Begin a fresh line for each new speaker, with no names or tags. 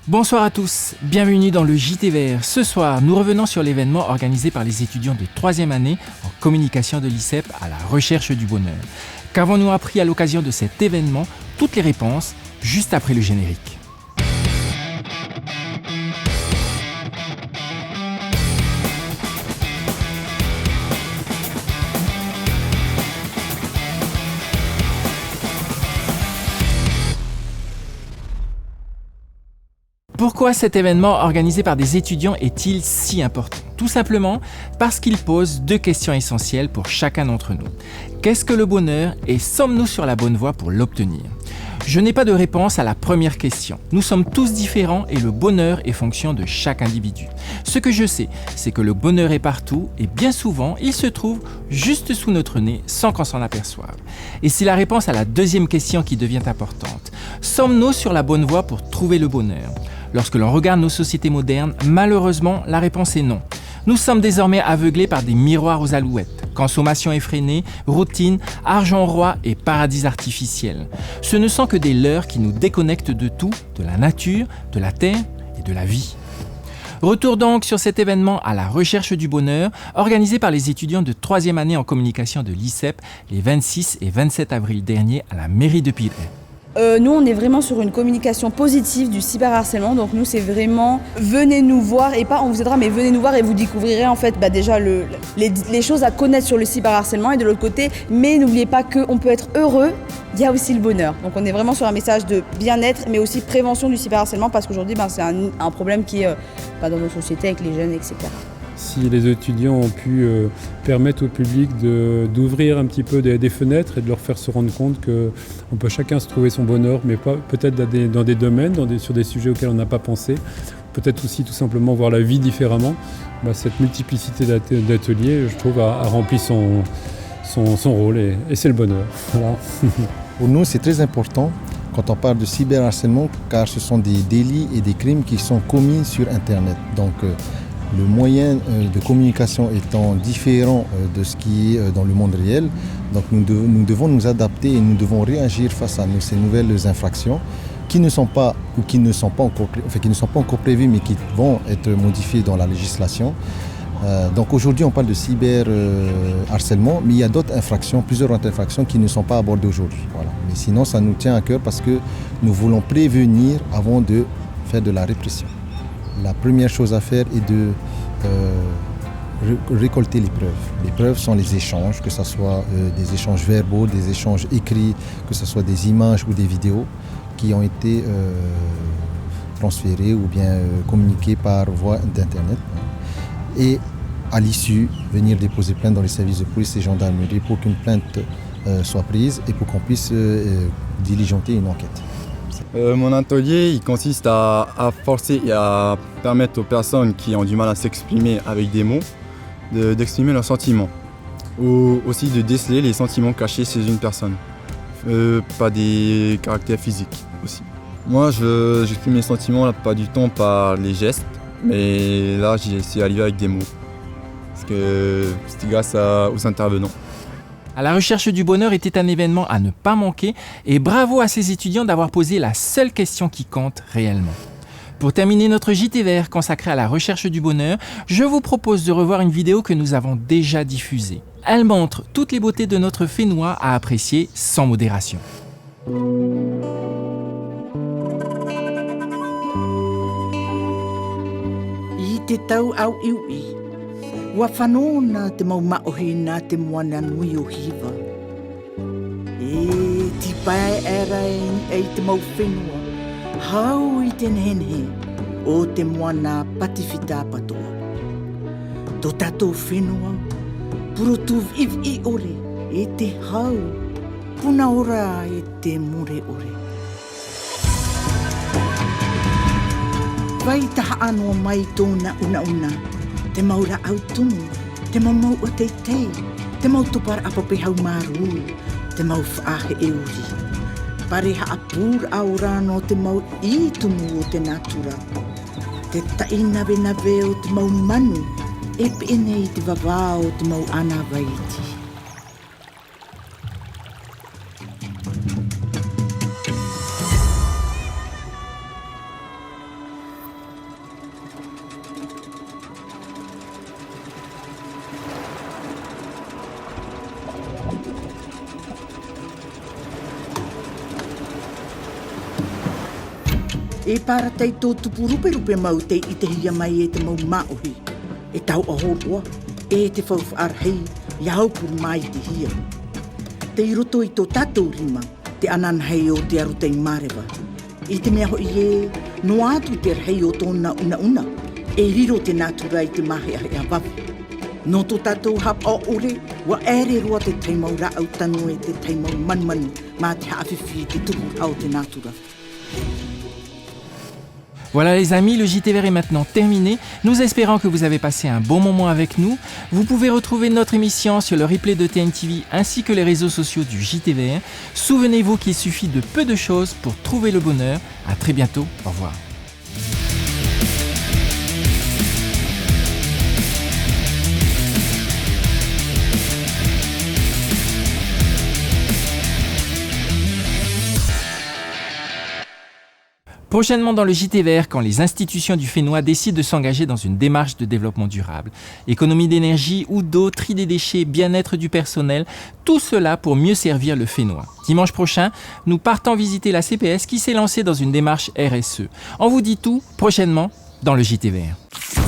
Bonsoir à tous, bienvenue dans le JT Vert. Ce soir, nous revenons sur l'événement organisé par les étudiants de 3e année en communication de l'ICEP à la recherche du bonheur. Qu'avons-nous appris à l'occasion de cet événement? Toutes les réponses, juste après le générique. Pourquoi cet événement organisé par des étudiants est-il si important? Tout simplement parce qu'il pose deux questions essentielles pour chacun d'entre nous. Qu'est-ce que le bonheur et sommes-nous sur la bonne voie pour l'obtenir? Je n'ai pas de réponse à la première question. Nous sommes tous différents et le bonheur est fonction de chaque individu. Ce que je sais, c'est que le bonheur est partout et bien souvent, il se trouve juste sous notre nez sans qu'on s'en aperçoive. Et c'est la réponse à la deuxième question qui devient importante. Sommes-nous sur la bonne voie pour trouver le bonheur? Lorsque l'on regarde nos sociétés modernes, malheureusement, la réponse est non. Nous sommes désormais aveuglés par des miroirs aux alouettes. Consommation effrénée, routine, argent roi et paradis artificiels. Ce ne sont que des leurres qui nous déconnectent de tout, de la nature, de la terre et de la vie. Retour donc sur cet événement à la recherche du bonheur, organisé par les étudiants de 3e année en communication de l'ICEP les 26 et 27 avril dernier à la mairie de Pirée.
Nous, on est vraiment sur une communication positive du cyberharcèlement. Donc nous, c'est vraiment venez nous voir et pas on vous aidera, mais venez nous voir et vous découvrirez en fait déjà les choses à connaître sur le cyberharcèlement. Et de l'autre côté, mais n'oubliez pas qu'on peut être heureux, il y a aussi le bonheur. Donc on est vraiment sur un message de bien-être, mais aussi prévention du cyberharcèlement parce qu'aujourd'hui, c'est un problème qui est dans nos sociétés avec les jeunes, etc.
Si les étudiants ont pu permettre au public d'ouvrir un petit peu des fenêtres et de leur faire se rendre compte qu'on peut chacun se trouver son bonheur, mais pas peut-être dans des domaines, sur des sujets auxquels on n'a pas pensé, peut-être aussi tout simplement voir la vie différemment, cette multiplicité d'ateliers, je trouve, a rempli son rôle et c'est le bonheur. Voilà.
Pour nous, c'est très important quand on parle de cyberharcèlement, car ce sont des délits et des crimes qui sont commis sur Internet. Donc, le moyen de communication étant différent de ce qui est dans le monde réel, donc nous devons nous adapter et nous devons réagir face à ces nouvelles infractions qui ne sont pas encore prévues mais qui vont être modifiées dans la législation. Donc aujourd'hui on parle de cyberharcèlement, mais il y a plusieurs autres infractions qui ne sont pas abordées aujourd'hui. Voilà. Mais sinon ça nous tient à cœur parce que nous voulons prévenir avant de faire de la répression. La première chose à faire est de récolter les preuves. Les preuves sont les échanges, que ce soit des échanges verbaux, des échanges écrits, que ce soit des images ou des vidéos qui ont été transférées ou bien communiquées par voie d'Internet. Et à l'issue, venir déposer plainte dans les services de police et gendarmerie pour qu'une plainte soit prise et pour qu'on puisse diligenter une enquête.
Mon atelier il consiste à forcer et à permettre aux personnes qui ont du mal à s'exprimer avec des mots d'exprimer leurs sentiments ou aussi de déceler les sentiments cachés chez une personne, pas des caractères physiques aussi. Moi j'exprime mes sentiments la plupart du temps par les gestes, mais là j'y suis arrivé avec des mots parce que c'était grâce aux intervenants.
À la recherche du bonheur était un événement à ne pas manquer et bravo à ces étudiants d'avoir posé la seule question qui compte réellement. Pour terminer notre JT Vert consacré à la recherche du bonheur, je vous propose de revoir une vidéo que nous avons déjà diffusée. Elle montre toutes les beautés de notre Fénois à apprécier sans modération.
Wa whanona te mau maohina te moana nui o hiva. E ti pae era e te mau whenua. Hau I te nehenhe o te moana patifita patoa. Tō tātou whenua, puro tu i ore e te hau. Puna ora e te more ore. Vai taha anō mai tōna una. Te maura au tumu, te mau o teitei, te mau tupar apape hau maru, te mau whaahe e uri. Pare haa pūr au rāno te mau I tumu o te natura. Te taina nawe o te mau manu, e pene I te wawā o te mau ana waiti. E para tei tō tupurupe mau te i te hia mai e te mau maohi. E tau ahoua, e te whauwhaarhei, i haupuru mai te hia. Te i roto i tō tātou rima, te ananhei o te arutei marewa. I te mea hoi e, no atu te rhei o tōna una, e riro te natura i te mahi ahi a wapu. No tō tātou hap o ore, wa ere roa te teimau ra au tanu e te teimau manmanu, mā te hawhiwhi te tuku au te natura.
Voilà les amis, le JTVR est maintenant terminé. Nous espérons que vous avez passé un bon moment avec nous. Vous pouvez retrouver notre émission sur le replay de TNTV ainsi que les réseaux sociaux du JTVR. Souvenez-vous qu'il suffit de peu de choses pour trouver le bonheur. À très bientôt, au revoir. Prochainement dans le JTVR, quand les institutions du Fénois décident de s'engager dans une démarche de développement durable, économie d'énergie ou d'eau, tri des déchets, bien-être du personnel, tout cela pour mieux servir le Fénois. Dimanche prochain, nous partons visiter la CPS qui s'est lancée dans une démarche RSE. On vous dit tout prochainement dans le JTVR.